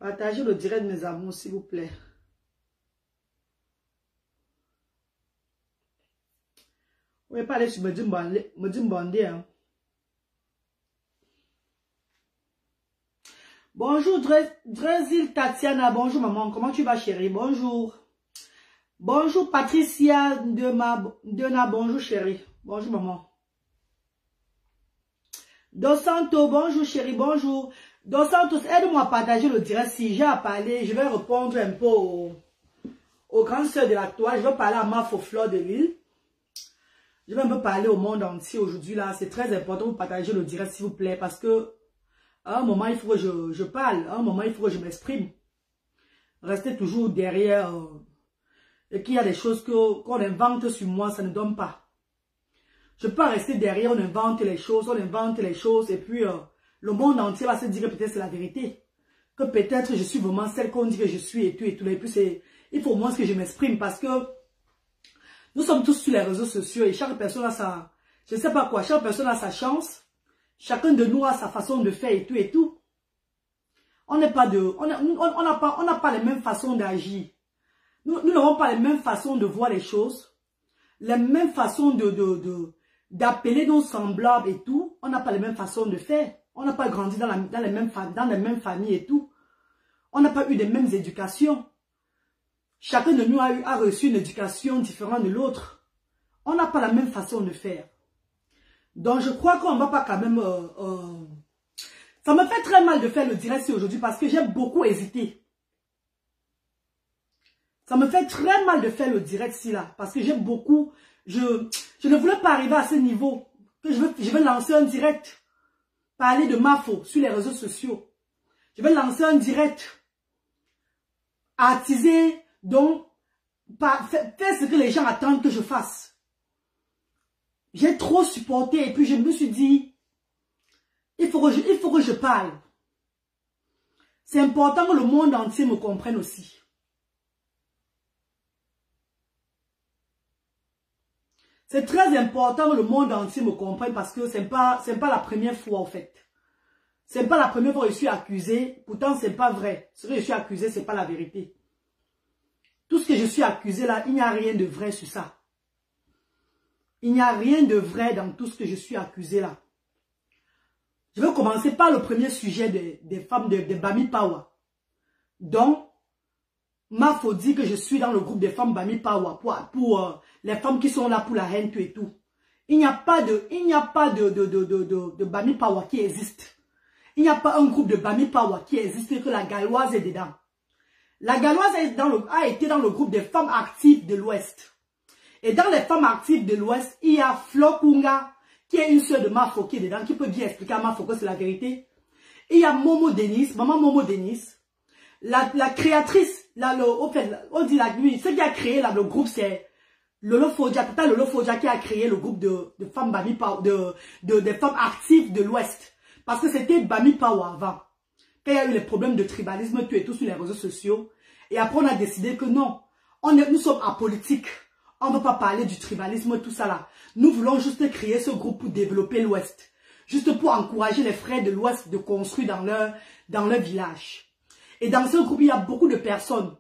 Partagez le direct, mes amours, s'il vous plaît. Vous pouvez pas aller sur Medimbandé, hein. Bonjour, Drésil Tatiana. Bonjour, maman. Comment tu vas, chérie? Bonjour. Bonjour, Patricia Dena. Bonjour, chérie. Bonjour, maman. Dos Santos. Bonjour, chérie. Bonjour. Dos Santos, aide-moi à partager le direct. Si j'ai à parler, je vais répondre un peu aux grandes sœurs de la toile. Je vais parler à Mafo Fleur de Lille. Je vais un peu parler au monde entier aujourd'hui, là. C'est très important de partager le direct, s'il vous plaît, parce que à un moment, il faut que je parle. À un moment, il faut que je m'exprime. Rester toujours derrière. Et qu'il y a des choses qu'on invente sur moi, ça ne donne pas. Je peux pas rester derrière, on invente les choses. Et puis, le monde entier va se dire que peut-être c'est la vérité. Que peut-être je suis vraiment celle qu'on dit que je suis et tout. Et puis, il faut au moins que je m'exprime parce que nous sommes tous sur les réseaux sociaux et chaque personne a sa... Je ne sais pas quoi, chaque personne a sa chance. Chacun de nous a sa façon de faire et tout. On n'a pas les mêmes façons d'agir. Nous n'avons pas les mêmes façons de voir les choses. Les mêmes façons d'appeler nos semblables et tout. On n'a pas les mêmes façons de faire. On n'a pas grandi dans les mêmes familles et tout. On n'a pas eu les mêmes éducations. Chacun de nous a reçu une éducation différente de l'autre. On n'a pas la même façon de faire. Donc, je crois qu'on ne va pas quand même... Ça me fait très mal de faire le direct aujourd'hui parce que j'ai beaucoup hésité. Ça me fait très mal de faire le direct ici là parce que j'ai beaucoup... Je ne voulais pas arriver à ce niveau que je vais lancer un direct. Parler de Mafo sur les réseaux sociaux. Je vais lancer un direct. Attiser, donc, faire ce que les gens attendent que je fasse. J'ai trop supporté et puis je me suis dit, il faut que je parle. C'est important que le monde entier me comprenne aussi. C'est très important que le monde entier me comprenne parce que c'est pas la première fois en fait. C'est pas la première fois que je suis accusée. Pourtant, c'est pas vrai. Ce que je suis accusée, c'est pas la vérité. Tout ce que je suis accusée là, il n'y a rien de vrai sur ça. Il n'y a rien de vrai dans tout ce que je suis accusée là. Je vais commencer par le premier sujet des femmes de Bami Power. Donc, Mafo dit que je suis dans le groupe des femmes Bami Power pour les femmes qui sont là pour la haine et tout. Il n'y a pas de Bami Power qui existe. Il n'y a pas un groupe de Bami Power qui existe que la Galloise est dedans. La Galloise a été dans le groupe des femmes actives de l'Ouest. Et dans les femmes actives de l'Ouest, il y a Flo Kunga, qui est une sœur de Mafo qui est dedans, qui peut bien expliquer à Mafo que c'est la vérité. Il y a Momo Denis, maman Momo Denis, la créatrice, là, on dit la nuit, ce qui a créé là, le groupe, c'est Lolo Fodia, peut-être Lolo Fodia qui a créé le groupe de femmes Bami Power, des femmes actives de l'Ouest. Parce que c'était Bami Power avant. Quand il y a eu les problèmes de tribalisme, tout et tout sur les réseaux sociaux. Et après, on a décidé que non, nous sommes apolitiques. On ne va pas parler du tribalisme, tout ça là. Nous voulons juste créer ce groupe pour développer l'Ouest. Juste pour encourager les frères de l'Ouest de construire dans leur village. Et dans ce groupe, il y a beaucoup de personnes.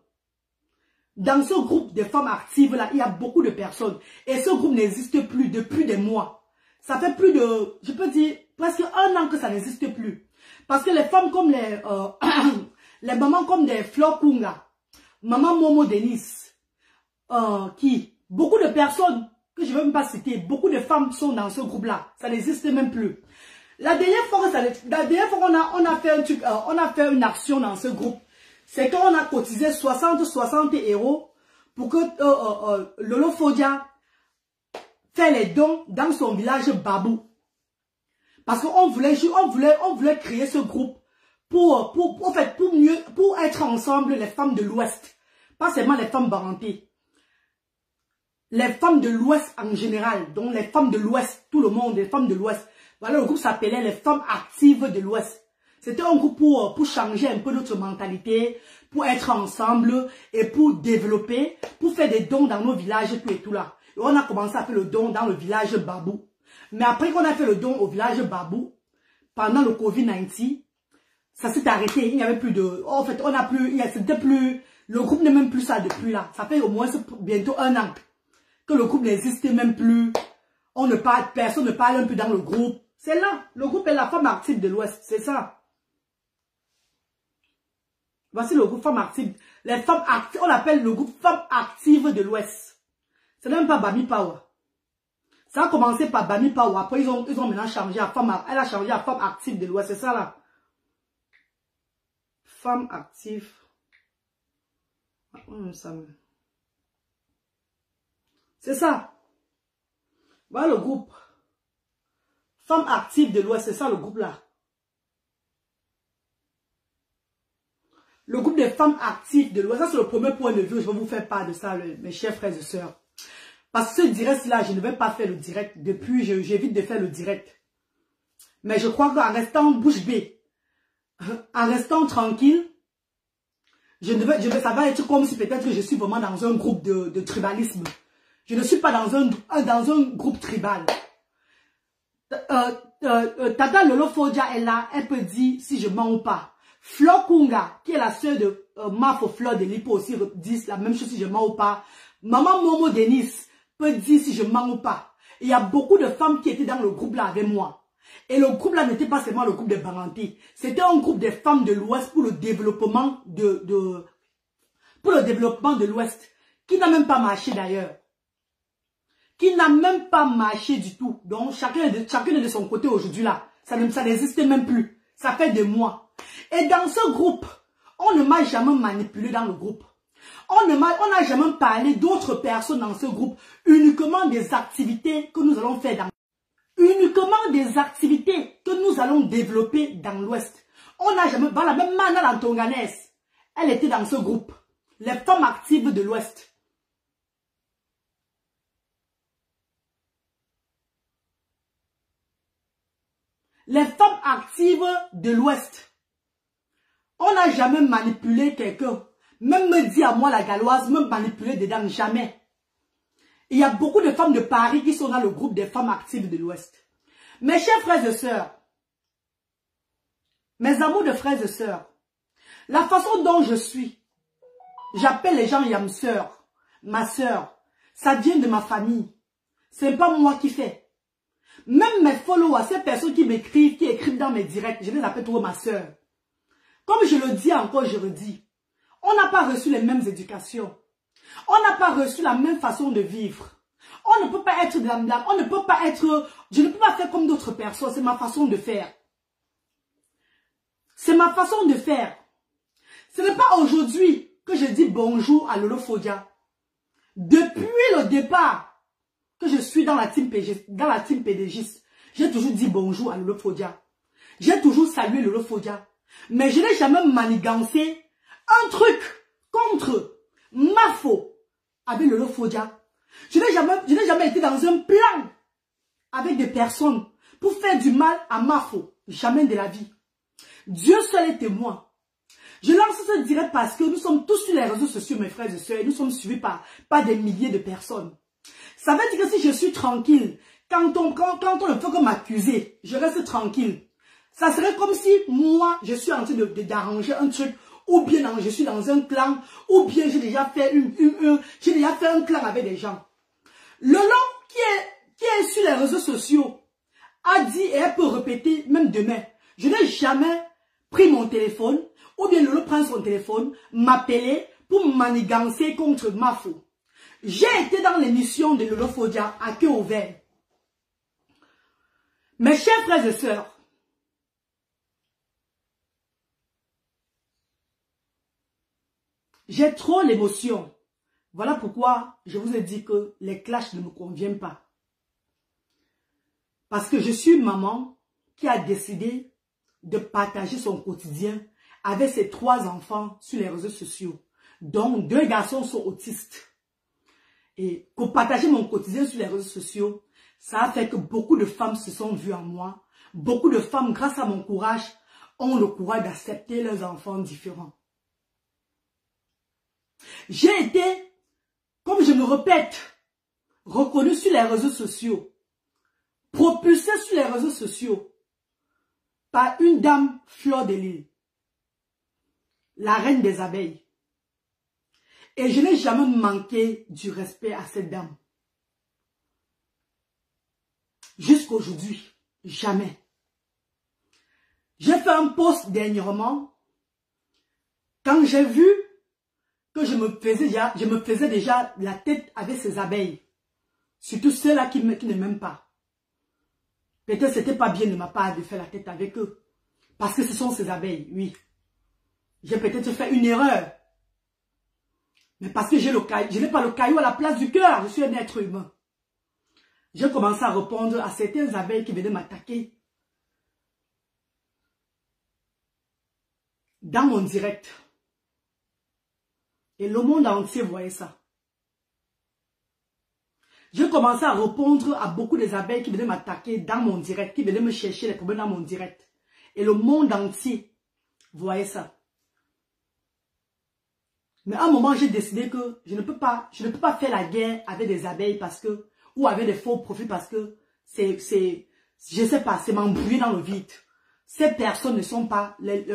Dans ce groupe des femmes actives là, il y a beaucoup de personnes. Et ce groupe n'existe plus depuis des mois. Ça fait plus de, je peux dire, presque 1 an que ça n'existe plus. Parce que les femmes comme les mamans comme des Flor Kunga, maman Momo Denis, beaucoup de personnes que je ne vais même pas citer, beaucoup de femmes sont dans ce groupe-là. Ça n'existe même plus. La dernière fois qu'on a fait un truc, on a fait une action dans ce groupe, c'est qu'on a cotisé 60 € pour que Lolo Fodia fait les dons dans son village Babou. Parce qu'on voulait créer ce groupe pour être ensemble les femmes de l'Ouest. Pas seulement les femmes barantées. Les femmes de l'Ouest en général, donc les femmes de l'Ouest, tout le monde, les femmes de l'Ouest. Voilà, le groupe s'appelait les femmes actives de l'Ouest. C'était un groupe pour changer un peu notre mentalité, pour être ensemble et pour développer, pour faire des dons dans nos villages, tout et tout là. Et on a commencé à faire le don dans le village Babou. Mais après qu'on a fait le don au village Babou, pendant le Covid-19, Ça s'est arrêté. Il n'y avait plus de... En fait, on n'a plus... C'était plus... Le groupe n'est même plus ça depuis là. Ça fait au moins bientôt 1 an que le groupe n'existe même plus. On ne parle... Personne ne parle un peu dans le groupe. C'est là. Le groupe est la femme active de l'Ouest. C'est ça. Voici le groupe Femmes Actives. Les femmes actives, on appelle le groupe Femmes Actives de l'Ouest. C'est même pas Bami Power. Ça a commencé par Bami Power. Après, ils ont maintenant changé à Femme. Elle a changé à Femmes Actives de l'Ouest. C'est ça là. Femmes Actives. C'est ça. Voilà le groupe. Femmes Actives de l'Ouest. C'est ça le groupe là. Le groupe des femmes actives de l'Ouest, ça c'est le premier point de vue. Je vais vous faire part de ça, mes chers frères et sœurs. Parce que ce direct-là, je ne vais pas faire le direct. Depuis, j'évite de faire le direct. Mais je crois qu'en restant bouche bée, en restant tranquille, ça va être comme si peut-être que je suis vraiment dans un groupe de tribalisme. Je ne suis pas dans un groupe tribal. Tata Lolo Fodia est là, elle peut dire si je mens ou pas. Flo Kunga, qui est la sœur de Mafo Fleur de Lipo aussi, dit la même chose si je mens ou pas. Maman Momo Denis peut dire si je mens ou pas. Il y a beaucoup de femmes qui étaient dans le groupe là avec moi. Et le groupe là n'était pas seulement le groupe de Banganti. C'était un groupe des femmes de l'Ouest pour le développement de l'Ouest. Qui n'a même pas marché d'ailleurs. Qui n'a même pas marché du tout. Donc chacun est de son côté aujourd'hui là. Ça n'existe même plus. Ça fait des mois. Et dans ce groupe, on ne m'a jamais manipulé dans le groupe. On n'a jamais parlé d'autres personnes dans ce groupe. Uniquement des activités que nous allons faire uniquement des activités que nous allons développer dans l'Ouest. On n'a jamais... Voilà, même Mana Lantonganes, elle était dans ce groupe. Les femmes actives de l'Ouest. Les femmes actives de l'Ouest. On n'a jamais manipulé quelqu'un. Même me dit à moi la galloise, me manipuler dedans, jamais. Il y a beaucoup de femmes de Paris qui sont dans le groupe des femmes actives de l'Ouest. Mes chers frères et sœurs, mes amours de frères et sœurs, la façon dont je suis, j'appelle les gens Yam sœur, ma sœur, ça vient de ma famille. C'est pas moi qui fais. Même mes followers, ces personnes qui m'écrivent, qui écrivent dans mes directs, je les appelle toujours ma sœur. Comme je le dis encore, je le dis, on n'a pas reçu les mêmes éducations. On n'a pas reçu la même façon de vivre. On ne peut pas être de la blague, on ne peut pas être... Je ne peux pas faire comme d'autres personnes, c'est ma façon de faire. C'est ma façon de faire. Ce n'est pas aujourd'hui que je dis bonjour à Lolo Fodia. Depuis le départ que je suis dans la team PDGiste, j'ai toujours dit bonjour à Lolo Fodia. J'ai toujours salué Lolo Fodia. Mais je n'ai jamais manigancé un truc contre Mafo avec Lolo Fodia. Je n'ai jamais été dans un plan avec des personnes pour faire du mal à Mafo. Jamais de la vie. Dieu seul est témoin. Je lance ce direct parce que nous sommes tous sur les réseaux sociaux, mes frères et sœurs, et nous sommes suivis par des milliers de personnes. Ça veut dire que si je suis tranquille, quand on ne peut que m'accuser, je reste tranquille. Ça serait comme si moi, je suis en train d'arranger un truc, ou bien je suis dans un clan, ou bien j'ai déjà fait un clan avec des gens. Lolo qui est sur les réseaux sociaux a dit, et elle peut répéter même demain, je n'ai jamais pris mon téléphone, ou bien Lolo prend son téléphone, m'appeler pour manigancer contre Mafo. J'ai été dans l'émission de Lolo Fodia à cœur ouvert. Mes chers frères et sœurs, j'ai trop l'émotion. Voilà pourquoi je vous ai dit que les clashs ne me conviennent pas. Parce que je suis une maman qui a décidé de partager son quotidien avec ses 3 enfants sur les réseaux sociaux, dont 2 garçons sont autistes. Et pour partager mon quotidien sur les réseaux sociaux, ça a fait que beaucoup de femmes se sont vues en moi. Beaucoup de femmes, grâce à mon courage, ont le courage d'accepter leurs enfants différents. J'ai été, comme je me répète, reconnue sur les réseaux sociaux, propulsée sur les réseaux sociaux par une dame Fleur de Lille. la reine des abeilles. Et je n'ai jamais manqué du respect à cette dame. Jusqu'aujourd'hui, jamais. J'ai fait un post dernièrement quand j'ai vu que je me faisais déjà la tête avec ces abeilles. Surtout ceux-là qui ne m'aiment pas. Peut-être c'était pas bien de ma part de faire la tête avec eux. Parce que ce sont ces abeilles, oui. J'ai peut-être fait une erreur. Mais parce que je n'ai pas le caillou à la place du cœur. Je suis un être humain. J'ai commencé à répondre à certaines abeilles qui venaient m'attaquer. Dans mon direct. Et le monde entier voyait ça. J'ai commencé à répondre à beaucoup des abeilles qui venaient m'attaquer dans mon direct, qui venaient me chercher les problèmes dans mon direct. Et le monde entier voyait ça. Mais à un moment, j'ai décidé que je ne peux pas faire la guerre avec des abeilles parce que, ou avec des faux profils parce que je sais pas, c'est m'embrouiller dans le vide. Ces personnes ne sont pas les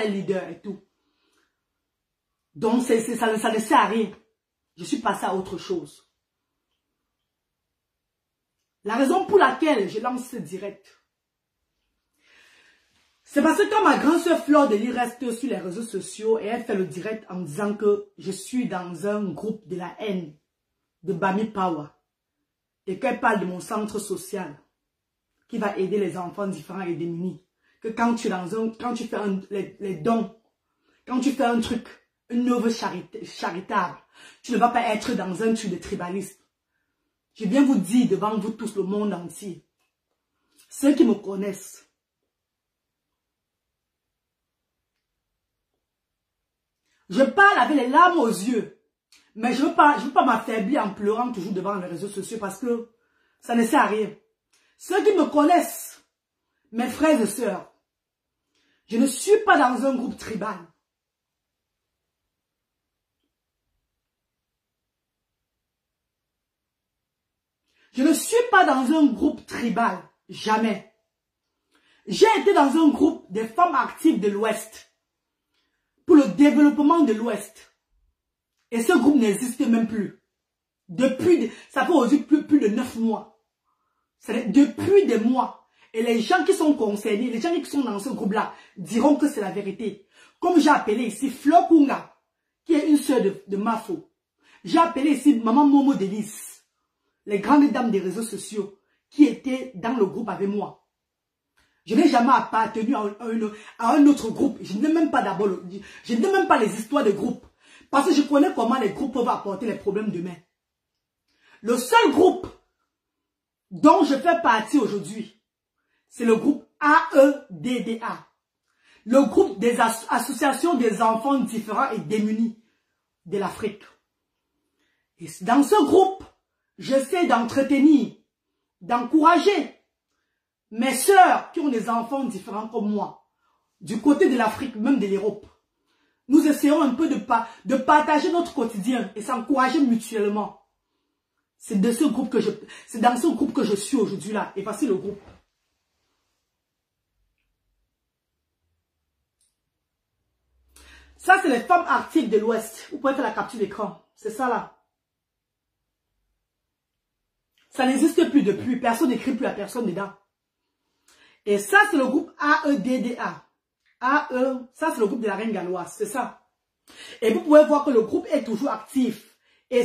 leaders et tout. Donc, ça ne sert à rien. Je suis passé à autre chose. La raison pour laquelle je lance ce direct, c'est parce que quand ma grande soeur Fleur de Lys reste sur les réseaux sociaux et elle fait le direct en disant que je suis dans un groupe de la haine de Bami Power et qu'elle parle de mon centre social qui va aider les enfants différents et démunis, que quand tu fais les dons, quand tu fais un truc, une œuvre charitable, tu ne vas pas être dans un truc de tribalisme. Je viens vous dire devant vous tous, le monde entier, ceux qui me connaissent, je parle avec les larmes aux yeux, mais je ne veux pas m'affaiblir en pleurant toujours devant les réseaux sociaux parce que ça ne sert à rien. Ceux qui me connaissent, mes frères et sœurs, je ne suis pas dans un groupe tribal. Je ne suis pas dans un groupe tribal, jamais. J'ai été dans un groupe des femmes actives de l'Ouest, pour le développement de l'Ouest. Et ce groupe n'existe même plus. Ça fait aujourd'hui plus de 9 mois. Depuis des mois. Et les gens qui sont concernés, les gens qui sont dans ce groupe-là, diront que c'est la vérité. Comme j'ai appelé ici Flo Kunga, qui est une sœur de Mafo. J'ai appelé ici Maman Momo Delis, les grandes dames des réseaux sociaux, qui étaient dans le groupe avec moi. Je n'ai jamais appartenu à un autre groupe. Je n'ai même pas je n'ai même pas les histoires de groupe. Parce que je connais comment les groupes peuvent apporter les problèmes demain. Le seul groupe dont je fais partie aujourd'hui, c'est le groupe AEDDA. Le groupe des associations des enfants différents et démunis de l'Afrique. Et dans ce groupe, j'essaie d'entretenir, d'encourager mes sœurs qui ont des enfants différents comme moi, du côté de l'Afrique, même de l'Europe. Nous essayons un peu de partager notre quotidien et s'encourager mutuellement. C'est dans ce groupe que je suis aujourd'hui là. Et voici le groupe. Ça, c'est les femmes actives de l'Ouest. Vous pouvez faire la capture d'écran. C'est ça là. Ça n'existe plus depuis. Personne n'écrit plus à personne dedans. Et ça, c'est le groupe AEDDA. Ça, c'est le groupe de la reine galloise. C'est ça. Et vous pouvez voir que le groupe est toujours actif. Et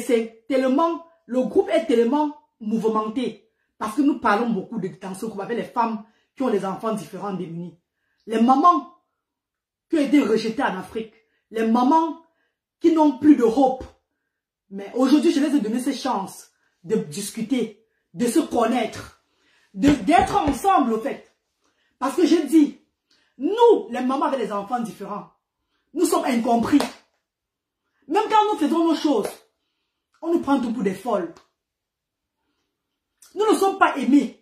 le groupe est tellement mouvementé. Parce que nous parlons beaucoup dans ce groupe avec les femmes qui ont des enfants différents démunis. Les mamans qui ont été rejetées en Afrique. Les mamans qui n'ont plus de hope. Mais aujourd'hui, je les ai donné ces chances de discuter, de se connaître, d'être ensemble au fait. Parce que je dis, nous, les mamans avec des enfants différents, nous sommes incompris. Même quand nous faisons nos choses, on nous prend tout pour des folles. Nous ne sommes pas aimés.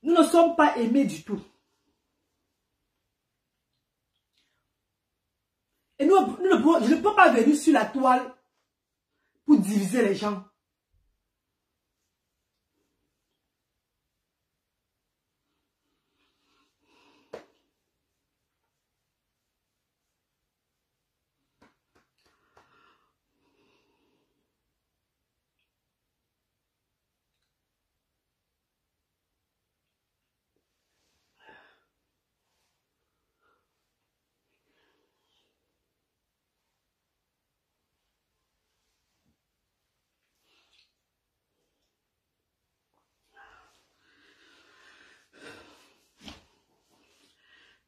Nous ne sommes pas aimés du tout. Et je ne peux pas venir sur la toile pour diviser les gens.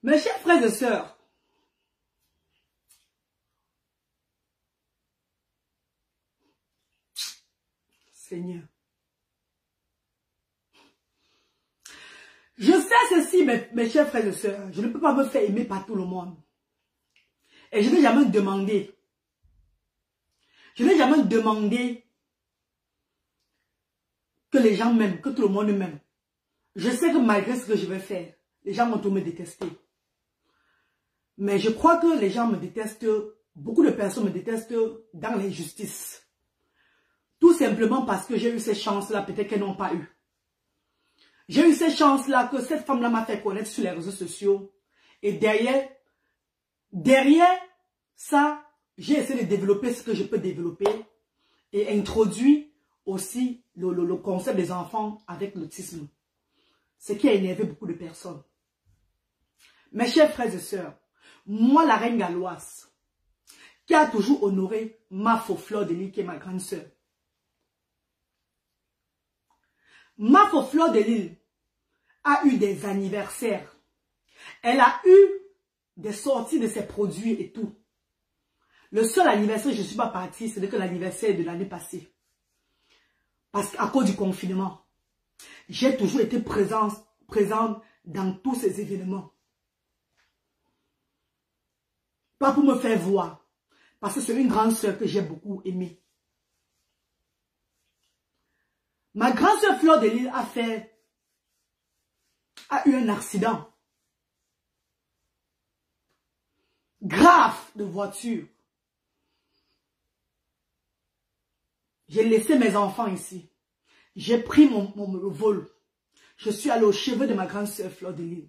Mes chers frères et sœurs, Seigneur, je sais ceci, mes chers frères et sœurs, je ne peux pas me faire aimer par tout le monde. Et je n'ai jamais demandé. Je n'ai jamais demandé que les gens m'aiment, que tout le monde m'aime. Je sais que malgré ce que je vais faire, les gens vont tous me détester. Mais je crois que les gens me détestent, beaucoup de personnes me détestent dans l'injustice. Tout simplement parce que j'ai eu ces chances-là, peut-être qu'elles n'ont pas eu. J'ai eu ces chances-là que cette femme-là m'a fait connaître sur les réseaux sociaux. Et derrière ça, j'ai essayé de développer ce que je peux développer et introduire aussi le concept des enfants avec l'autisme. Ce qui a énervé beaucoup de personnes. Mes chers frères et sœurs, moi, la reine galloise, qui a toujours honoré ma faux fleur de Lille, qui est ma grande sœur. Ma faux fleur de Lille a eu des anniversaires. Elle a eu des sorties de ses produits et tout. Le seul anniversaire, je ne suis pas partie, c'est que l'anniversaire de l'année passée. Parce qu'à cause du confinement, j'ai toujours été présente dans tous ces événements. Pas pour me faire voir, parce que c'est une grande sœur que j'ai beaucoup aimée. Ma grande sœur Fleur de Lille a eu un accident grave de voiture. J'ai laissé mes enfants ici. J'ai pris mon vol. Je suis allé au chevet de ma grande sœur Fleur de Lille.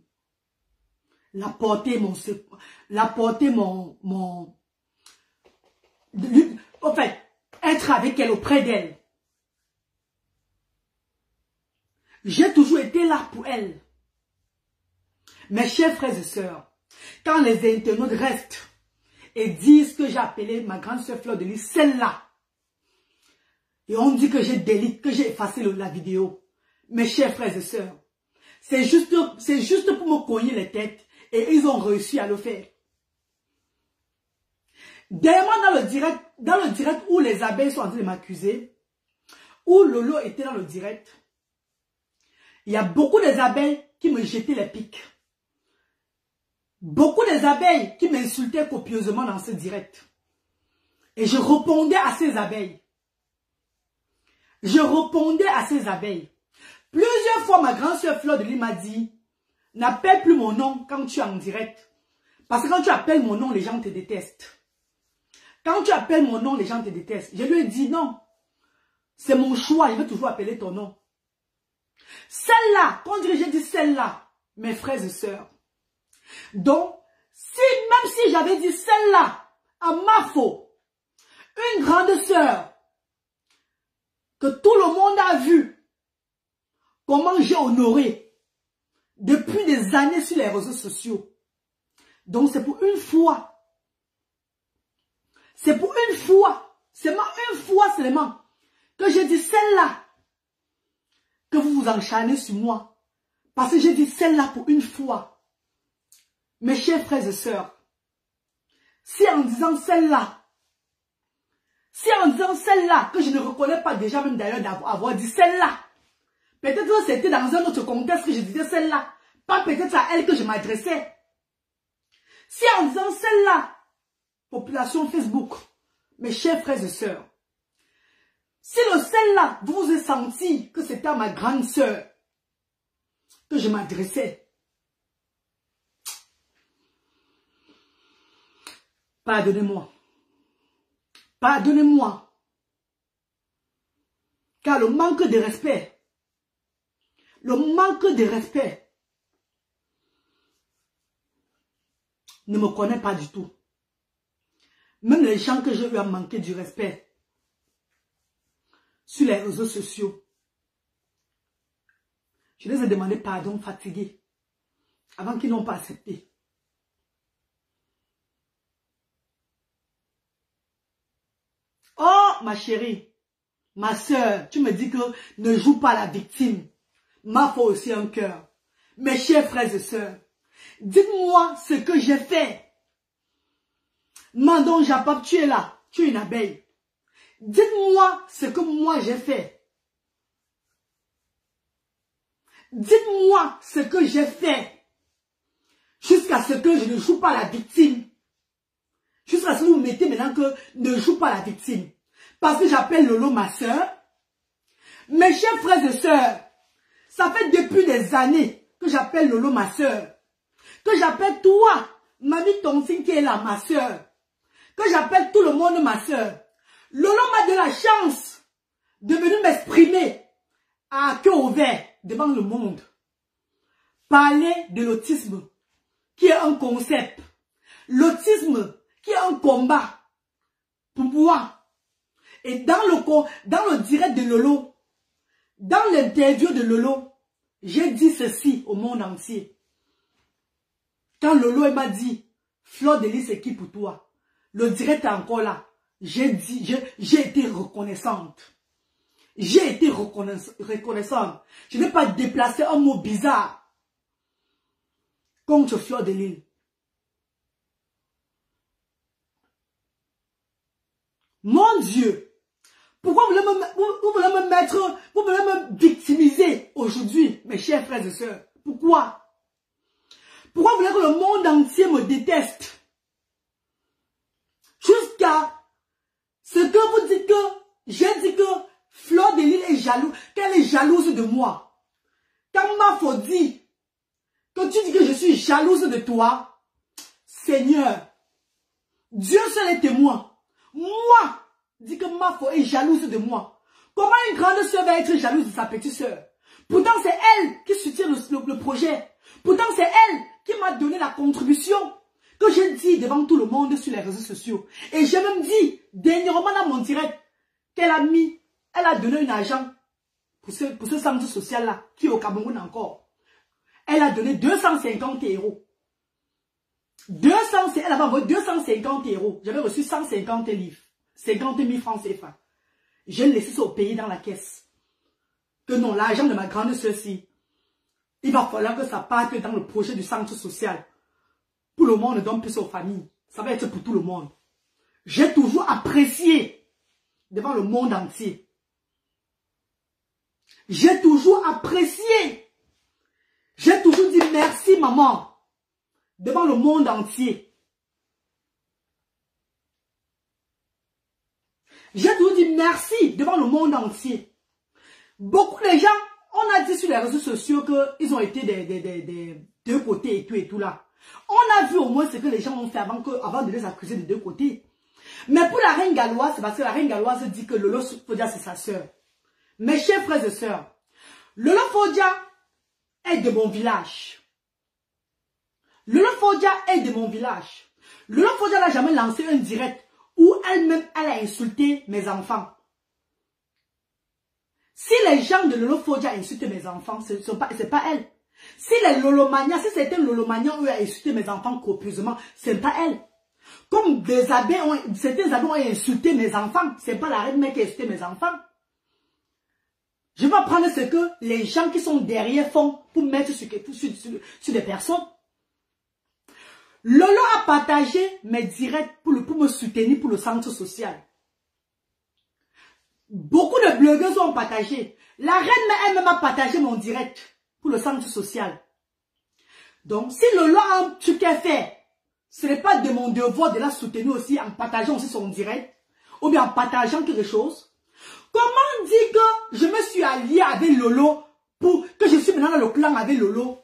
En fait, être avec elle, auprès d'elle. J'ai toujours été là pour elle. Mes chers frères et sœurs, quand les internautes restent et disent que j'ai appelé ma grande sœur Fleur de Lille, celle-là, et on dit que j'ai délité, que j'ai effacé la vidéo. Mes chers frères et sœurs, c'est juste pour me cogner les têtes. Et ils ont réussi à le faire. Dernièrement, dans le direct où les abeilles sont en train de m'accuser, où Lolo était dans le direct, il y a beaucoup des abeilles qui me jetaient les pics. Beaucoup des abeilles qui m'insultaient copieusement dans ce direct. Et je répondais à ces abeilles. Je répondais à ces abeilles. Plusieurs fois, ma grande sœur Fleur de Lille m'a dit, n'appelle plus mon nom quand tu es en direct. Parce que quand tu appelles mon nom, les gens te détestent. Quand tu appelles mon nom, les gens te détestent. Je lui ai dit non. C'est mon choix, je vais toujours appeler ton nom. Celle-là, quand j'ai dit celle-là, mes frères et sœurs. Donc, même si j'avais dit celle-là, à ma faute, une grande sœur, que tout le monde a vu, comment j'ai honoré, depuis des années sur les réseaux sociaux. Donc c'est pour une fois. C'est pour une fois. Seulement une fois seulement. Que j'ai dit celle-là. Que vous vous encharnez sur moi. Parce que j'ai dit celle-là pour une fois. Mes chers frères et sœurs. Si en disant celle-là. Si en disant celle-là. Que je ne reconnais pas déjà même d'ailleurs d'avoir dit celle-là. Peut-être que c'était dans un autre contexte que je disais celle-là. Pas peut-être à elle que je m'adressais. Si en disant celle-là, population Facebook, mes chers frères et sœurs, si le celle-là, vous vous avez senti que c'était ma grande sœur, que je m'adressais. Pardonnez-moi. Pardonnez-moi. Car le manque de respect, ne me connaît pas du tout. Même les gens que j'ai eu à manquer du respect sur les réseaux sociaux, je les ai demandé pardon fatigués avant qu'ils n'ont pas accepté. Oh, ma chérie, ma soeur, tu me dis que ne joue pas la victime. Ma foi aussi un cœur. Mes chers frères et sœurs, dites-moi ce que j'ai fait. Mandon Japap, tu es là, tu es une abeille. Dites-moi ce que moi j'ai fait. Dites-moi ce que j'ai fait. Jusqu'à ce que je ne joue pas la victime. Jusqu'à ce que vous mettez maintenant que ne joue pas la victime. Parce que j'appelle Lolo ma soeur. Mes chers frères et sœurs, ça fait depuis des années que j'appelle Lolo ma soeur. Que j'appelle toi, Mamie Tonsing qui est là, ma soeur. Que j'appelle tout le monde ma soeur. Lolo m'a de la chance de venir m'exprimer à cœur ouvert devant le monde. Parler de l'autisme, qui est un concept. L'autisme, qui est un combat pour moi. Et dans le direct de Lolo, dans l'interview de Lolo, j'ai dit ceci au monde entier. Quand Lolo m'a dit, Fleur de Lys, c'est qui pour toi? Le direct est encore là. J'ai été reconnaissante. J'ai été reconnaissante. Je n'ai pas déplacé un mot bizarre contre Fleur de Lys. Mon Dieu, pourquoi vous voulez me victimiser aujourd'hui, mes chers frères et sœurs? Pourquoi? Pourquoi vous voulez que le monde entier me déteste? Jusqu'à ce que vous dites que, j'ai dit que Fleur de Lys est jalouse, qu'elle est jalouse de moi. Quand Mafo dit que tu dis que je suis jalouse de toi, Seigneur, Dieu seul est témoin. Moi, dit que Mafo est jalouse de moi. Comment une grande soeur va être jalouse de sa petite soeur? Pourtant, c'est elle qui soutient le projet. Pourtant, c'est elle qui m'a donné la contribution que j'ai dit devant tout le monde sur les réseaux sociaux. Et j'ai même dit, dernièrement dans mon direct, qu'elle a donné un agent pour ce centre social-là, qui est au Cameroun encore. Elle a donné 250 €. Elle avait envoyé 250 €. J'avais reçu 150 livres. 50 000 francs CFA. J'ai laissé ça au pays dans la caisse. Que non, l'argent de ma grande soeur-ci, il va falloir que ça parte dans le projet du centre social. Pour le monde, ne donne plus aux familles. Ça va être pour tout le monde. J'ai toujours apprécié devant le monde entier. J'ai toujours apprécié. J'ai toujours dit merci maman devant le monde entier. J'ai toujours dit merci devant le monde entier. Beaucoup de gens, on a dit sur les réseaux sociaux qu'ils ont été des deux côtés et tout là. On a vu au moins ce que les gens ont fait avant de les accuser des deux côtés. Mais pour la reine galloise, c'est parce que la reine galloise dit que Lolo Fodia c'est sa soeur. Mes chers frères et sœurs, Lolo Fodia est de mon village. Lolo Fodia est de mon village. Lolo Fodia n'a jamais lancé un direct où elle-même, elle a insulté mes enfants. Si les gens de Lolo Fodia insultent mes enfants, c'est pas elle. Si les Lolomania, si c'était Lolomania où elle a insulté mes enfants copieusement, c'est pas elle. Comme certains abbés ont insulté mes enfants, c'est pas la reine mère qui a insulté mes enfants. Je vais prendre ce que les gens qui sont derrière font pour mettre sur des personnes. Lolo a partagé mes directs pour me soutenir pour le centre social. Beaucoup de blogueuses ont partagé. La reine elle-même a partagé mon direct pour le centre social. Donc, si Lolo a un truc à faire, ce n'est pas de mon devoir de la soutenir aussi en partageant aussi son direct ou bien en partageant quelque chose. Comment dire que je me suis allié avec Lolo pour que je suis maintenant dans le clan avec Lolo.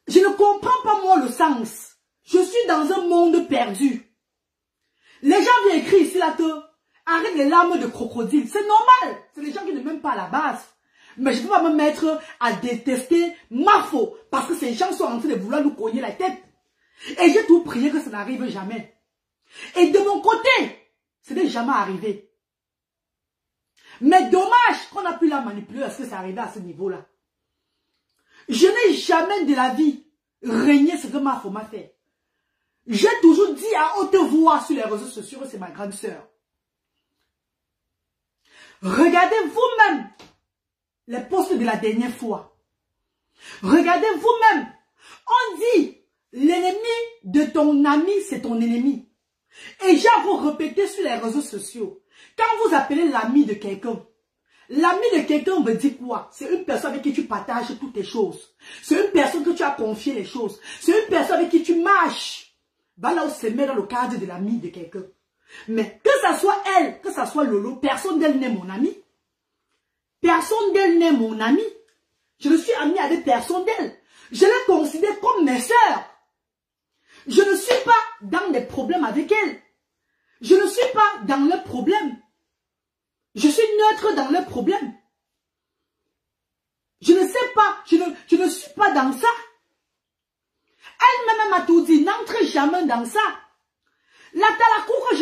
Je ne comprends pas moi le sens. Je suis dans un monde perdu. Les gens viennent écrire ici là que arrête les larmes de crocodile. C'est normal. C'est les gens qui ne m'aiment pas à la base. Mais je ne peux pas me mettre à détester Mafo parce que ces gens sont en train de vouloir nous cogner la tête. Et j'ai tout prié que ça n'arrive jamais. Et de mon côté, ce n'est jamais arrivé. Mais dommage qu'on a pu la manipuler parce que c'est arrivé à ce niveau-là. Je n'ai jamais de la vie régné ce que Mafo m'a fait. J'ai toujours dit à haute voix sur les réseaux sociaux que c'est ma grande sœur. Regardez vous-même les posts de la dernière fois. Regardez vous-même. On dit, l'ennemi de ton ami, c'est ton ennemi. Et j'ai à vous répéter sur les réseaux sociaux. Quand vous appelez l'ami de quelqu'un, l'ami de quelqu'un veut dire quoi? C'est une personne avec qui tu partages toutes tes choses. C'est une personne que tu as confié les choses. C'est une personne avec qui tu marches. Va là où se met dans le cadre de l'ami de quelqu'un. Mais que ça soit elle, que ça soit Lolo, personne d'elle n'est mon ami. Personne d'elle n'est mon ami. Je ne suis amie avec personne d'elle. Je les considère comme mes sœurs. Je ne suis pas dans des problèmes avec elle. Je ne suis pas dans leurs problèmes. Je suis neutre dans leurs problèmes. Je ne sais pas, je ne suis pas dans ça. Elle-même m'a tout dit, n'entrez jamais dans ça. La talakou que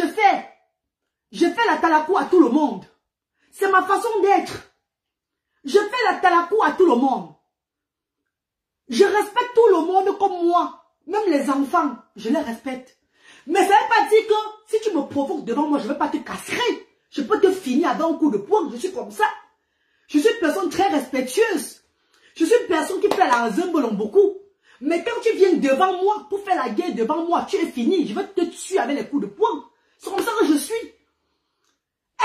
je fais la talakou à tout le monde. C'est ma façon d'être. Je fais la talakou à tout le monde. Je respecte tout le monde comme moi. Même les enfants, je les respecte. Mais ça ne veut pas dire que si tu me provoques devant moi, je ne vais pas te casser. Je peux te finir avec un coup de poing. Je suis comme ça. Je suis une personne très respectueuse. Je suis une personne qui fait la zembelon beaucoup. Mais quand tu viens devant moi pour faire la guerre devant moi, tu es fini. Je vais te tuer avec les coups de poing. C'est comme ça que je suis.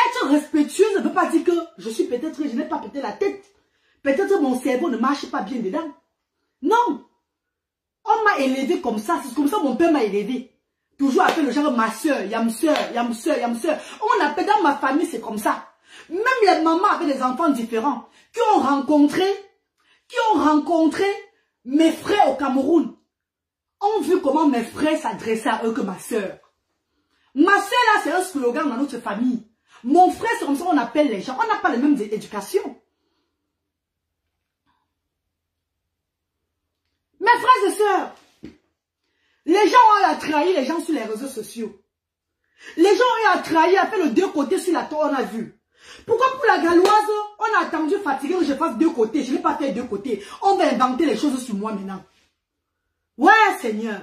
Être respectueuse ne veut pas dire que je suis peut-être, je n'ai pas pété la tête. Peut-être mon cerveau ne marche pas bien dedans. Non. On m'a élevé comme ça. C'est comme ça que mon père m'a élevé. Toujours appelé le genre ma soeur, yam soeur, yam soeur, yam soeur. On appelle dans ma famille, c'est comme ça. Même les mamans avec des enfants différents qui ont rencontré mes frères au Cameroun, ont vu comment mes frères s'adressaient à eux que ma soeur. Ma soeur là, c'est un slogan dans notre famille. Mon frère, c'est comme ça qu'on appelle les gens. On n'a pas les mêmes éducations. Mes frères et sœurs, les gens ont trahi les gens sur les réseaux sociaux. Les gens ont trahi, a fait le deux côtés sur la tour, on a vu. Pourquoi pour la Galloise, on a attendu fatigué que je fasse deux côtés. Je n'ai pas fait deux côtés. On va inventer les choses sur moi maintenant. Ouais, Seigneur.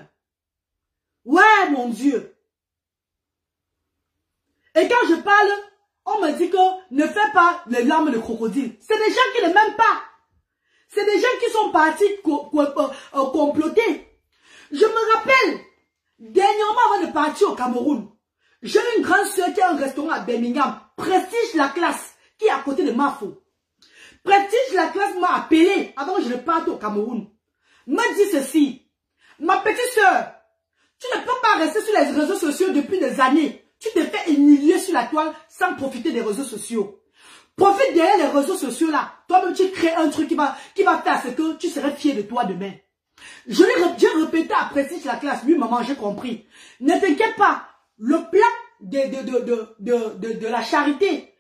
Ouais, mon Dieu. Et quand je parle, on me dit que ne fais pas les larmes de crocodile. C'est des gens qui ne m'aiment pas. C'est des gens qui sont partis comploter. Je me rappelle, dernièrement avant de partir au Cameroun, j'ai une grande soeur qui a un restaurant à Birmingham, Prestige la classe, qui est à côté de Mafo. Prestige la classe m'a appelé avant que je ne parte au Cameroun. M'a dit ceci, ma petite soeur, tu ne peux pas rester sur les réseaux sociaux depuis des années. Tu te fais humilier sur la toile sans profiter des réseaux sociaux. Profite derrière les réseaux sociaux là. Toi-même tu crées un truc qui va faire ce que tu serais fier de toi demain. J'ai répété à Prestige la classe, oui maman j'ai compris. Ne t'inquiète pas, le plan de la charité,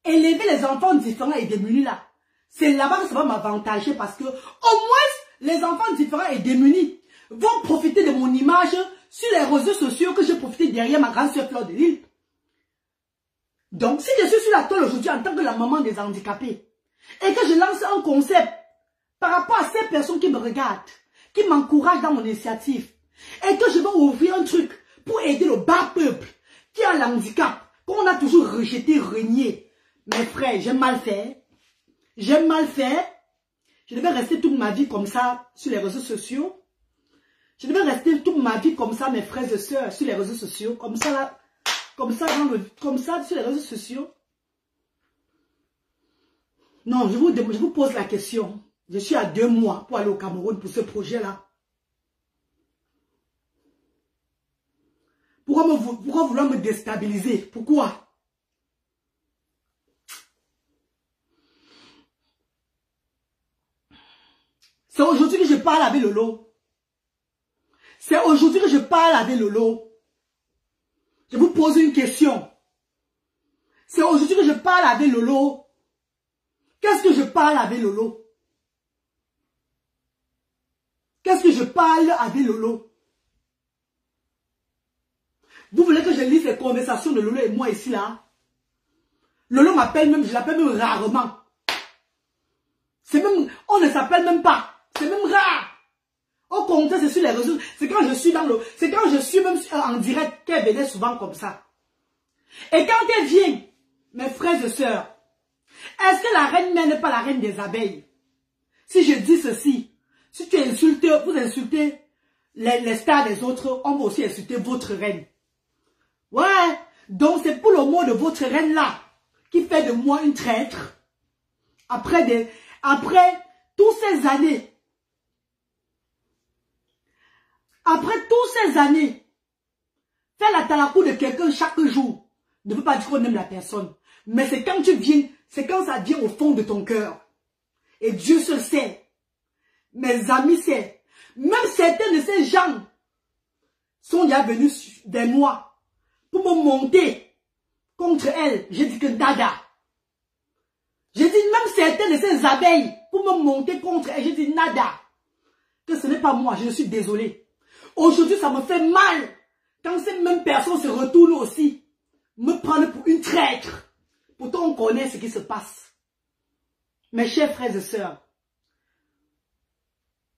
élever les enfants différents et démunis là, c'est là-bas que ça va m'avantager parce que au moins les enfants différents et démunis vont profiter de mon image sur les réseaux sociaux que j'ai profité derrière ma grande soeur Fleur de Lille. Donc si je suis sur la toile aujourd'hui en tant que la maman des handicapés et que je lance un concept par rapport à ces personnes qui me regardent, qui m'encouragent dans mon initiative et que je vais ouvrir un truc pour aider le bas peuple qui a l'handicap, qu'on a toujours rejeté, renié. Mes frères, j'ai mal fait. J'ai mal fait. Je devais rester toute ma vie comme ça sur les réseaux sociaux. Je devais rester toute ma vie comme ça, mes frères et sœurs, sur les réseaux sociaux. Comme ça, là, comme ça sur les réseaux sociaux. Non, je vous pose la question. Je suis à 2 mois pour aller au Cameroun pour ce projet-là. Pourquoi vouloir me déstabiliser? Pourquoi? C'est aujourd'hui que je parle avec Lolo. C'est aujourd'hui que je parle avec Lolo. Je vous pose une question. C'est aujourd'hui que je parle avec Lolo. Qu'est-ce que je parle avec Lolo? Qu'est-ce que je parle avec Lolo? Vous voulez que je lise les conversations de Lolo et moi ici là? Lolo m'appelle même, je l'appelle même rarement. C'est même, on ne s'appelle même pas. C'est même rare. Au contraire, c'est sur les réseaux. C'est quand je suis dans le, c'est quand je suis même en direct qu'elle venait souvent comme ça. Et quand elle vient, mes frères et sœurs, est-ce que la reine mère n'est pas la reine des abeilles? Si je dis ceci, si tu insultes, vous insultez les stars des autres, on va aussi insulter votre reine. Ouais, donc c'est pour le mot de votre reine là, qui fait de moi une traître. Après toutes ces années, faire la talakou de quelqu'un chaque jour ne veut pas dire qu'on aime la personne. Mais c'est quand tu viens, c'est quand ça vient au fond de ton cœur. Et Dieu seul sait. Mes amis savent. Même certains de ces gens sont déjà venus vers moi pour me monter contre elle. J'ai dit que dada. J'ai dit même certains de ces abeilles pour me monter contre elle. J'ai dit nada. Que ce n'est pas moi. Je suis désolé. Aujourd'hui, ça me fait mal quand ces mêmes personnes se retournent aussi, me prendre pour une traître. Pourtant, on connaît ce qui se passe. Mes chers frères et sœurs,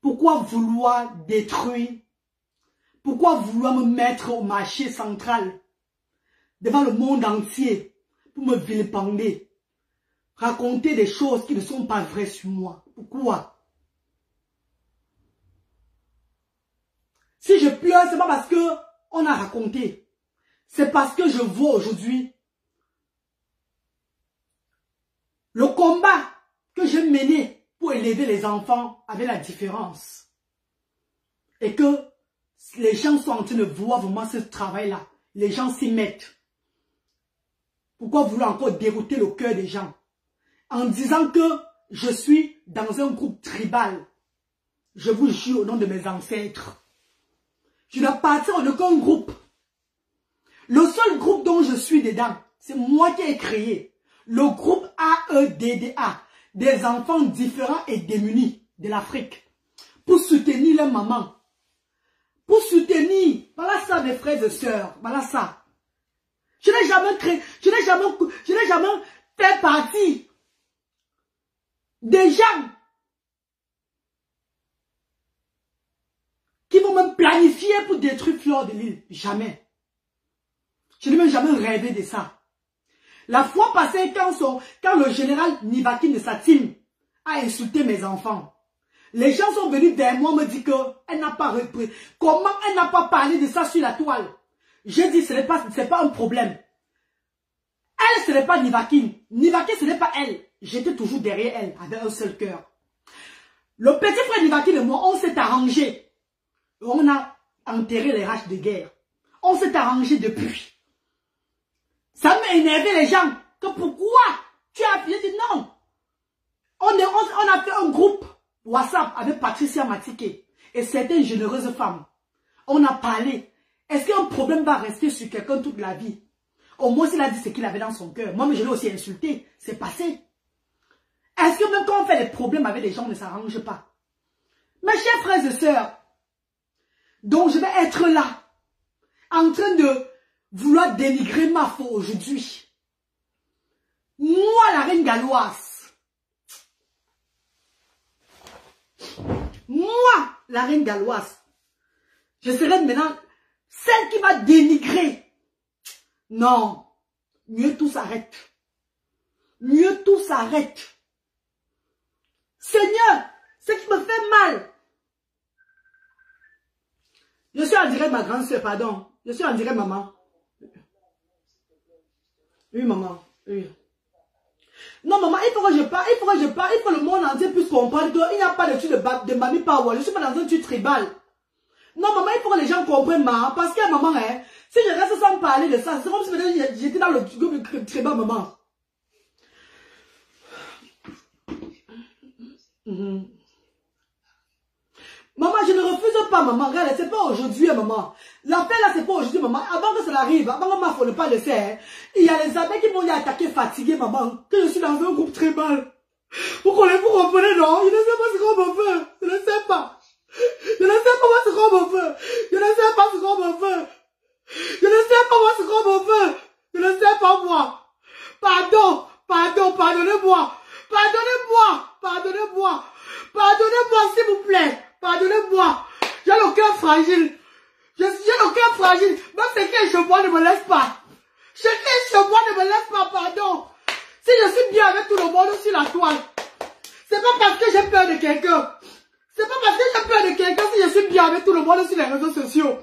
pourquoi vouloir détruire? Pourquoi vouloir me mettre au marché central devant le monde entier pour me vilipender? Raconter des choses qui ne sont pas vraies sur moi. Pourquoi? Si je pleure, c'est pas parce que on a raconté. C'est parce que je vois aujourd'hui le combat que j'ai mené pour élever les enfants avec la différence. Et que les gens sont en train de voir vraiment ce travail-là. Les gens s'y mettent. Pourquoi vouloir encore dérouter le cœur des gens? En disant que je suis dans un groupe tribal. Je vous jure au nom de mes ancêtres. Je n'appartiens à aucun groupe. Le seul groupe dont je suis dedans, c'est moi qui ai créé. Le groupe AEDDA, des enfants différents et démunis de l'Afrique. Pour soutenir les mamans. Pour soutenir, voilà ça mes frères et sœurs, voilà ça. Je n'ai jamais créé, je n'ai jamais fait partie des gens qui vont me planifier pour détruire Fleur de Lys. Jamais. Je n'ai même jamais rêvé de ça. La fois passée, quand le général Nivakin de sa team a insulté mes enfants, les gens sont venus vers moi me dire qu'elle n'a pas repris. Comment elle n'a pas parlé de ça sur la toile? J'ai dit, ce n'est pas un problème. Elle, ce n'est pas Nivakin. Nivakin, ce n'est pas elle. J'étais toujours derrière elle, avec un seul cœur. Le petit frère Nivakin et moi, on s'est arrangé. On a enterré les haches de guerre. On s'est arrangé depuis. Ça m'a énervé les gens. Que pourquoi tu as appuyé? J'ai dit non. On a fait un groupe WhatsApp avec Patricia Matike et certaines généreuses femmes. On a parlé. Est-ce qu'un problème va rester sur quelqu'un toute la vie? Au moins, il a dit ce qu'il avait dans son cœur. Moi, je l'ai aussi insulté. C'est passé. Est-ce que même quand on fait des problèmes avec les gens, on ne s'arrange pas? Mes chers frères et sœurs, donc je vais être là, en train de vouloir dénigrer ma foi aujourd'hui. Moi, la reine galloise. Moi, la reine galloise. Je serai maintenant celle qui va dénigrer. Non. Mieux tout s'arrête. Mieux tout s'arrête. Seigneur, ce qui me fait mal. Je suis en direct, ma grande soeur, pardon. Je suis en direct, maman. Oui, maman. Oui. Non, maman, il faut que je parle, il faut que le monde entier puisse comprendre qu'il n'y a pas de truc de Mami Power. Je ne suis pas dans un truc tribal. Non, maman, il faut que les gens comprennent, maman. Parce que, maman, hein, si je reste sans parler de ça, c'est comme si j'étais dans le groupe tribal, maman. Maman, je ne refuse pas, maman. Regarde, c'est pas aujourd'hui, maman. L'appel là, c'est pas aujourd'hui, maman. Avant que cela arrive, avant que ma faut ne pas le faire, il y a les amis qui m'ont dit attaquer fatigué, maman. Que je suis dans un groupe très mal. Vous comprenez, non? Je ne sais pas ce qu'on me veut. Je ne sais pas. Je ne sais pas ce qu'on me veut. Je ne sais pas ce qu'on me veut. Je ne sais pas moi ce qu'on me veut. Je ne sais pas moi. Pardon, pardonnez-moi. Pardonnez-moi, s'il vous plaît. Pardonnez-moi. J'ai le cœur fragile. J'ai le cœur fragile. Même ce que je bois ne me laisse pas. Ce que je bois ne me laisse pas, pardon. Si je suis bien avec tout le monde sur la toile, c'est pas parce que j'ai peur de quelqu'un. C'est pas parce que j'ai peur de quelqu'un si je suis bien avec tout le monde sur les réseaux sociaux.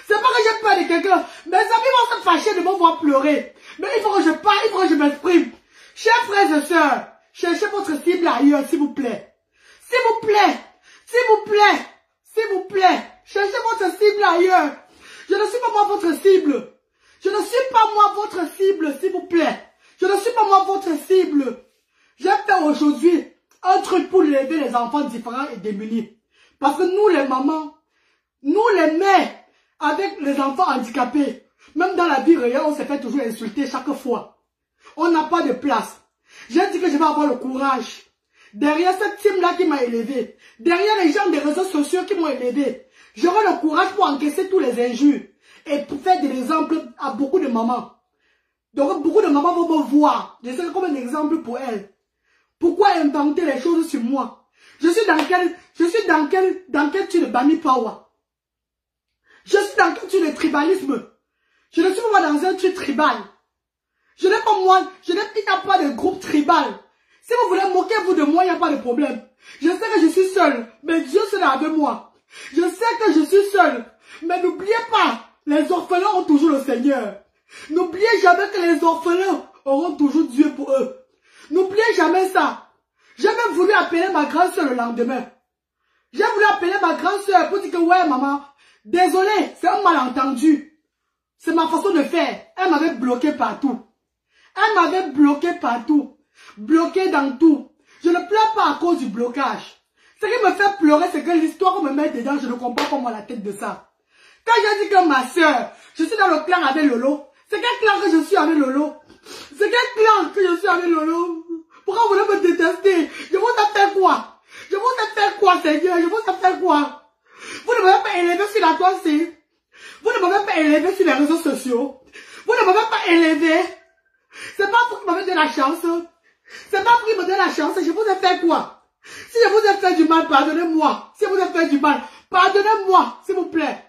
C'est pas que j'ai peur de quelqu'un. Mes amis vont se fâcher de me voir pleurer. Mais il faut que je parle, il faut que je m'exprime. Chers frères et sœurs, cherchez votre cible ailleurs, s'il vous plaît. S'il vous plaît. S'il vous plaît. S'il vous plaît. Cherchez votre cible ailleurs. Je ne suis pas moi votre cible. Je ne suis pas moi votre cible, s'il vous plaît. Je ne suis pas moi votre cible. J'ai fait aujourd'hui un truc pour aider les enfants différents et démunis. Parce que nous les mamans, nous les mères, avec les enfants handicapés, même dans la vie réelle, on se fait toujours insulter chaque fois. On n'a pas de place. J'ai dit que je vais avoir le courage. Derrière cette team-là qui m'a élevé, derrière les gens des réseaux sociaux qui m'ont élevé, j'aurai le courage pour encaisser tous les injures et pour faire des exemples à beaucoup de mamans. Donc beaucoup de mamans vont me voir. Je serai comme un exemple pour elles. Pourquoi inventer les choses sur moi? Je suis dans quel truc de Bami Power? Je suis dans quel truc de tribalisme? Je ne suis pas dans un truc tribal. Je n'ai pas moi, il n'y a pas de groupe tribal. Si vous voulez moquer vous de moi, il n'y a pas de problème. Je sais que je suis seul, mais Dieu sera avec moi. Je sais que je suis seul, mais n'oubliez pas, les orphelins ont toujours le Seigneur. N'oubliez jamais que les orphelins auront toujours Dieu pour eux. N'oubliez jamais ça. J'ai même voulu appeler ma grande soeur le lendemain. J'ai voulu appeler ma grande soeur pour dire que ouais maman, désolé, c'est un malentendu. C'est ma façon de faire. Elle m'avait bloqué partout. Elle m'avait bloqué partout. Bloqué dans tout. Je ne pleure pas à cause du blocage. Ce qui me fait pleurer, c'est que l'histoire me met dedans, je ne comprends pas moi la tête de ça. Quand j'ai dit que ma soeur, je suis dans le clan avec Lolo. C'est quel clan que je suis avec Lolo? C'est quel clan que je suis avec Lolo? Pourquoi vous voulez me détester? Je vous ai fait quoi? Je vous ai fait quoi, Seigneur? Je vous ai fait quoi? Vous ne m'avez pas élevé sur la toile, c'est? Vous ne m'avez pas élevé sur les réseaux sociaux. Vous ne m'avez pas élevé. C'est pas pour que vous m'avez donné la chance. C'est pas pour que vous me donnez la chance. Je vous ai fait quoi? Si je vous ai fait du mal, pardonnez-moi. Si je vous ai fait du mal, pardonnez-moi, s'il vous plaît.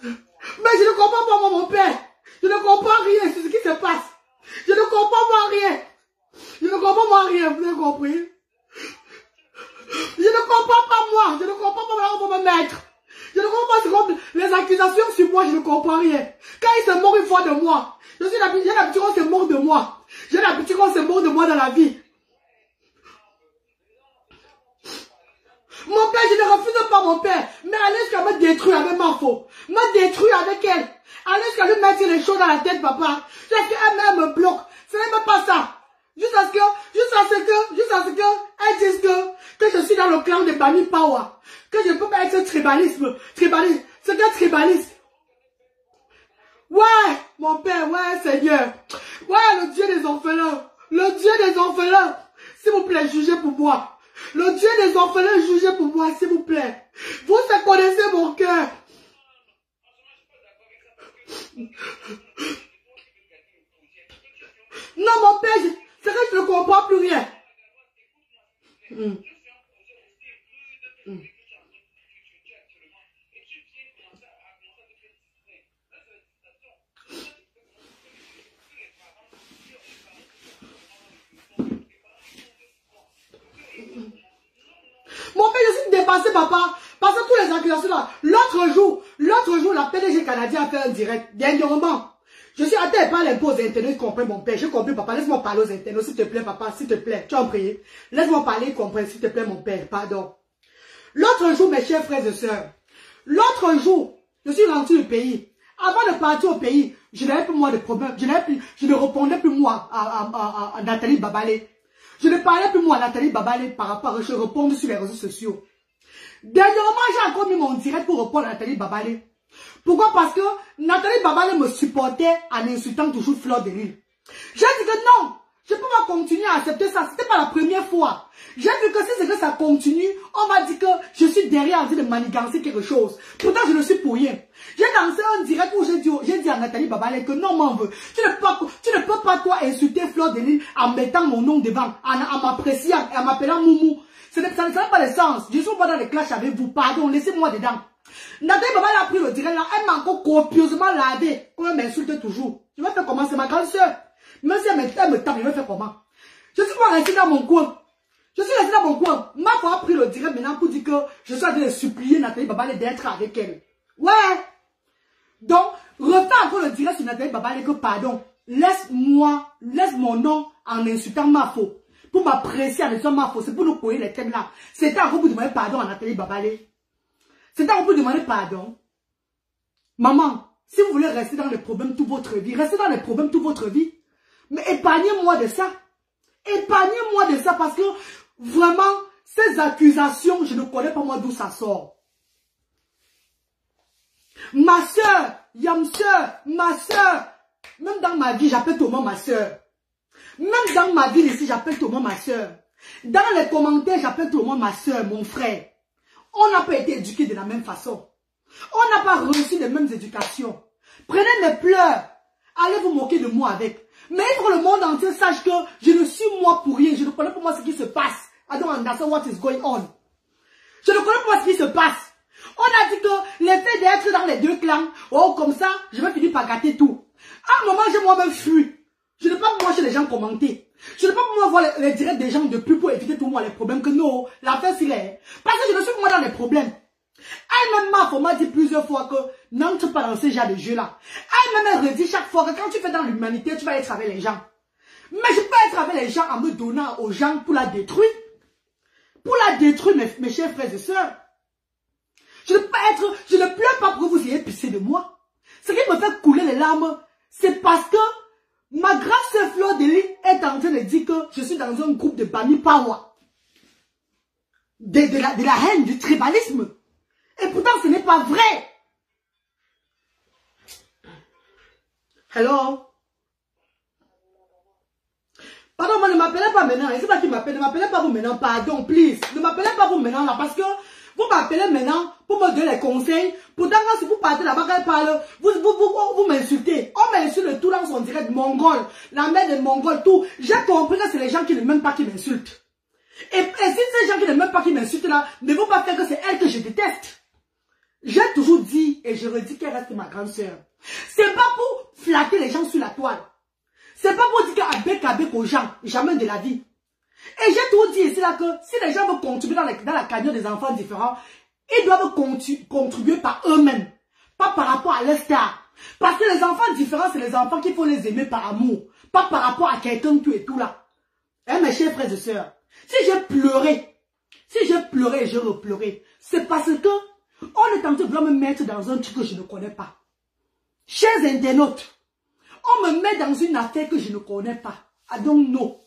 Mais je ne comprends pas, moi, mon père. Je ne comprends rien sur ce qui se passe. Je ne comprends pas rien. Je ne comprends pas rien, vous avez compris? Je ne comprends pas moi. Je ne comprends pas là où on va me mettre. Je ne comprends pas les accusations sur moi, je ne comprends rien. Quand ils se moquent une fois de moi, j'ai l'habitude qu'on se moque de moi. J'ai l'habitude qu'on se moque de moi dans la vie. Mon père, je ne refuse pas mon père. Mais allez jusqu'à me détruire avec ma faute. Me détruire avec elle. Allez jusqu'à lui mettre les choses dans la tête, papa. Jusqu'à qu'elle me bloque. Ce n'est même pas ça. Juste à ce que, elle dise que je suis dans le clan de Bami Power. Que je ne peux pas être tribaliste. C'est que tribaliste. Ouais, mon père, ouais, Seigneur. Ouais, le Dieu des orphelins. Le Dieu des orphelins. S'il vous plaît, jugez pour moi. Le Dieu des orphelins, jugez pour moi, s'il vous plaît. Vous connaissez mon cœur. Non, mon père, c'est que je ne comprends plus rien. Mon père, je suis dépassé, papa. Parce que tous les accusations là. L'autre jour, la PDG canadien a fait un direct. Dernièrement. Je suis à terre par l'impôt aux internautes, ils comprennent mon père. J'ai compris, papa. Laisse-moi parler aux internautes, s'il te plaît, papa. S'il te plaît. Tu as prié. Laisse-moi parler, ils comprennent, s'il te plaît, mon père. Pardon. L'autre jour, mes chers frères et sœurs. L'autre jour, je suis rentré du pays. Avant de partir au pays, je n'avais plus moi de problème. Je ne répondais plus moi à Nathalie Babalé. Je ne parlais plus moi à Nathalie Babalé par rapport à je réponds sur les réseaux sociaux. Dernièrement, j'ai encore mis mon direct pour répondre à Nathalie Babalé. Pourquoi? Parce que Nathalie Babalé me supportait en insultant toujours Fleur de Lys. J'ai dit que non, je ne peux pas continuer à accepter ça. C'était pas la première fois. J'ai vu que si c'est que ça continue, on va dire que je suis derrière en train de manigancer quelque chose. Pourtant, je ne suis pour rien. J'ai lancé un direct où j'ai dit à Nathalie Babalé que non, m'en veux. Tu ne peux pas toi insulter Fleur de Lys en mettant mon nom devant, en m'appréciant et en m'appelant Moumou. Ça n'a pas de sens. Je suis pas dans les clashs avec vous. Pardon, laissez-moi dedans. Nathalie Babalé a pris le direct là. Elle m'a encore copieusement lavé. Comme elle m'insulte toujours. Je vais faire comment? C'est ma grande soeur. Même si elle me tape, je vais faire comment? Je suis pas resté dans mon coin. Je suis resté dans mon coin. Ma foi a pris le direct maintenant pour dire que je suis en train de supplier Nathalie Babalé d'être avec elle. Ouais. Donc, refais encore le direct sur Nathalie Babalé que pardon. Laisse mon nom en insultant ma faute. Pour m'apprécier en insultant ma faute. C'est pour nous poser les thèmes là. C'était encore pour demander pardon à Nathalie Babalé. C'était encore pour demander pardon. Maman, si vous voulez rester dans les problèmes toute votre vie, restez dans les problèmes toute votre vie. Mais épargnez-moi de ça. Épargnez-moi de ça parce que vraiment, ces accusations, je ne connais pas moi d'où ça sort. Ma soeur, Yamseur, ma soeur, même dans ma vie, j'appelle tout le monde ma soeur. Même dans ma ville ici, j'appelle tout le monde ma soeur. Dans les commentaires, j'appelle tout le monde ma soeur, mon frère. On n'a pas été éduqués de la même façon. On n'a pas reçu les mêmes éducations. Prenez mes pleurs. Allez vous moquer de moi avec. Mais il faut que le monde entier sache que je ne suis moi pour rien. Je ne connais pas moi ce qui se passe. I don't understand what is going on. Je ne connais pas moi ce qui se passe. On a dit que l'effet d'être dans les deux clans, oh comme ça, je vais finir par gâter tout. À un moment, j'ai moi-même fui. Je ne peux pas voir chez les gens commenter. Je ne peux pas voir les directs des gens depuis pour éviter tout moi les problèmes que non, l'affaire c'est là. Parce que je ne suis pas moi dans les problèmes. Elle-même m'a dit plusieurs fois que n'entre pas dans ce genre de jeu-là. Elle-même redit chaque fois que quand tu fais dans l'humanité, tu vas être avec les gens. Mais je peux être avec les gens en me donnant aux gens pour la détruire. Pour la détruire, mes chers frères et sœurs. Je ne pleure pas pour que vous ayez pissé de moi. Ce qui me fait couler les larmes, c'est parce que ma grande sœur Fleur de Lys est en train de dire que je suis dans un groupe de Bami Power. De la haine, du tribalisme. Et pourtant, ce n'est pas vrai. Hello? Pardon, moi, ne m'appelez pas maintenant. C'est pas qui m'appelle. Ne m'appelez pas vous maintenant. Pardon, please. Ne m'appelez pas vous maintenant là. Parce que vous m'appelez maintenant pour me donner les conseils. Pourtant, quand si vous partez là-bas, quand elle parle, vous m'insultez. On m'insulte tout dans son direct mongol. La mère des mongols, tout. J'ai compris que c'est les gens qui ne m'aiment pas qui m'insultent. Et si ces gens qui ne m'aiment pas qui m'insultent là, ne vont pas faire que c'est elle que je déteste. J'ai toujours dit et je redis qu'elle reste ma grande sœur. C'est pas pour flatter les gens sur la toile. C'est pas pour dire qu'avec aux gens, jamais de la vie. Et j'ai toujours dit ici là que si les gens veulent contribuer dans la cagnotte des enfants différents, ils doivent contribuer par eux-mêmes, pas par rapport à leur star. Parce que les enfants différents, c'est les enfants qu'il faut les aimer par amour, pas par rapport à quelqu'un tout et tout là. Eh mes chers frères et sœurs, si j'ai pleuré et je repleuré, c'est parce que on est en train de vouloir me mettre dans un truc que je ne connais pas. Chers internautes, on me met dans une affaire que je ne connais pas. I don't know.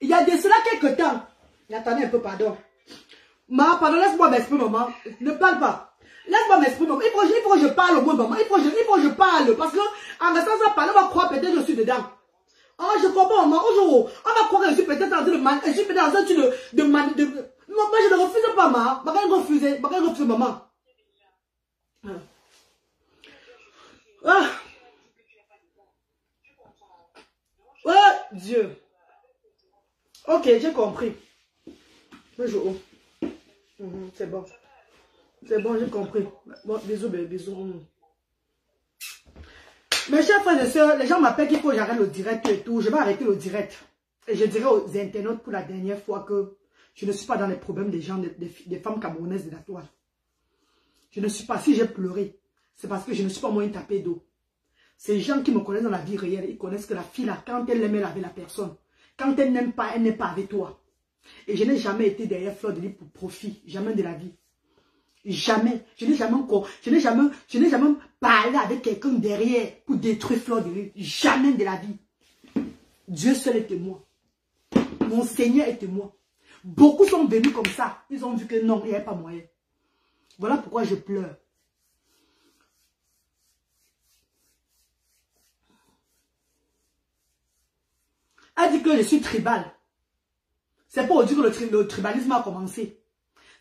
Il y a de cela quelques temps. Attendez un peu, pardon. Pardon, laisse-moi m'exprimer, maman. Ne parle pas. Laisse-moi m'exprimer, maman. Il faut que je parle au moins, maman. Il faut que je parle. Parce que, en restant sans parler, on va croire peut-être que je suis dedans. Oh, je comprends, maman. On va croire que je suis peut-être en train de je suis peut-être dans un truc de maman, je ne refuse pas, maman. Maman, refuse, maman. Ah. Oh, Dieu. Ok, j'ai compris. Bonjour. C'est bon. C'est bon, j'ai compris. Bon, bisous, bisous. Mes chers frères et sœurs, les gens m'appellent qu'il faut que j'arrête le direct et tout. Je vais arrêter le direct. Et je dirai aux internautes pour la dernière fois que je ne suis pas dans les problèmes des gens, des femmes camerounaises de la toile. Je ne suis pas, si j'ai pleuré, c'est parce que je ne suis pas moi une tapée d'eau. Ces gens qui me connaissent dans la vie réelle, ils connaissent que la fille là, quand elle aime, elle est avec la personne. Quand elle n'aime pas, elle n'est pas avec toi. Et je n'ai jamais été derrière Fleur de Lys pour profit. Jamais de la vie. Jamais. Je n'ai jamais parlé avec quelqu'un derrière pour détruire Fleur de Lys. Jamais de la vie. Dieu seul est témoin. Mon Seigneur est témoin. Beaucoup sont venus comme ça. Ils ont vu que non, il n'y avait pas moyen. Voilà pourquoi je pleure. Elle dit que je suis tribal. C'est pas dire que le tribalisme a commencé.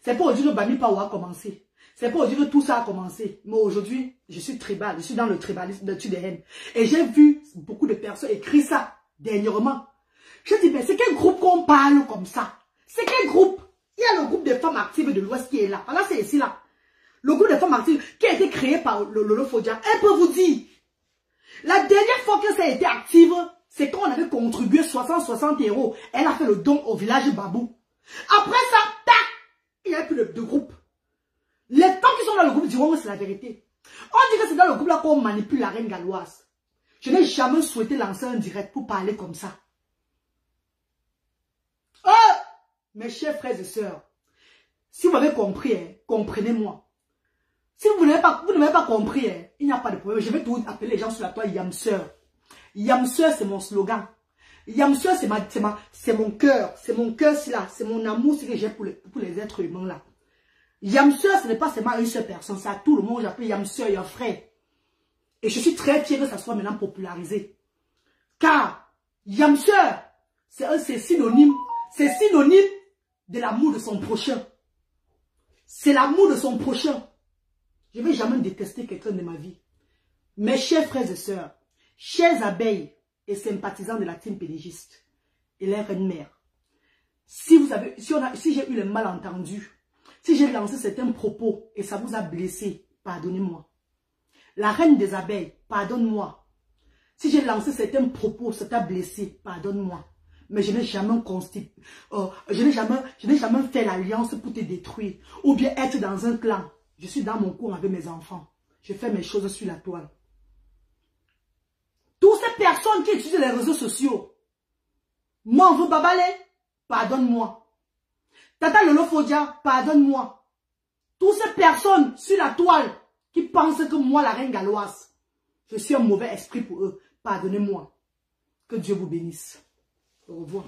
C'est pas dire que Bami Pao a commencé. C'est pas dire que tout ça a commencé. Mais aujourd'hui, je suis tribal. Je suis dans le tribalisme de Tudehen. Et j'ai vu beaucoup de personnes écrire ça dernièrement. Je dis, mais c'est quel groupe qu'on parle comme ça? C'est quel groupe? Il y a le groupe des femmes actives de l'Ouest qui est là. Voilà, c'est ici là. Le groupe des femmes actives qui a été créé par Lolo Fodia. Elle peut vous dire. La dernière fois que ça a été active, c'est quand on avait contribué 60 €. Elle a fait le don au village Babou. Après ça, tac, il n'y a plus de groupe. Les femmes qui sont dans le groupe diront que c'est la vérité. On dit que c'est dans le groupe là qu'on manipule la reine galloise. Je n'ai jamais souhaité lancer un direct pour parler comme ça. Oh, mes chers frères et sœurs, si vous avez compris, hein, comprenez-moi. Si vous n'avez pas compris, hein, il n'y a pas de problème. Je vais tout appeler les gens sur la toile Yamseur. Yamseur, c'est mon slogan. Yamseur, c'est mon cœur. C'est mon cœur, c'est là. C'est mon amour, c'est que j'ai pour les êtres humains là. Yamseur, ce n'est pas seulement une seule personne. C'est à tout le monde. J'appelle Yamseur, Yam frère. Et je suis très fier que ça soit maintenant popularisé. Car Yamseur, c'est synonyme. C'est synonyme de l'amour de son prochain. C'est l'amour de son prochain. Je ne vais jamais détester quelqu'un de ma vie. Mes chers frères et sœurs, chers abeilles et sympathisants de la team pédégiste et les reines mères, si j'ai eu le malentendu, si j'ai lancé certains propos et ça vous a blessé, pardonnez-moi. La reine des abeilles, pardonne-moi. Si j'ai lancé certains propos, ça t'a blessé, pardonne-moi. Mais je n'ai jamais fait l'alliance pour te détruire ou bien être dans un clan. Je suis dans mon coin avec mes enfants. Je fais mes choses sur la toile. Toutes ces personnes qui utilisent les réseaux sociaux, moi, on veut babalé, pardonne-moi. Tata Lolo Fodia, pardonne-moi. Toutes ces personnes sur la toile qui pensent que moi, la reine galloise, je suis un mauvais esprit pour eux, pardonnez-moi. Que Dieu vous bénisse. Au revoir.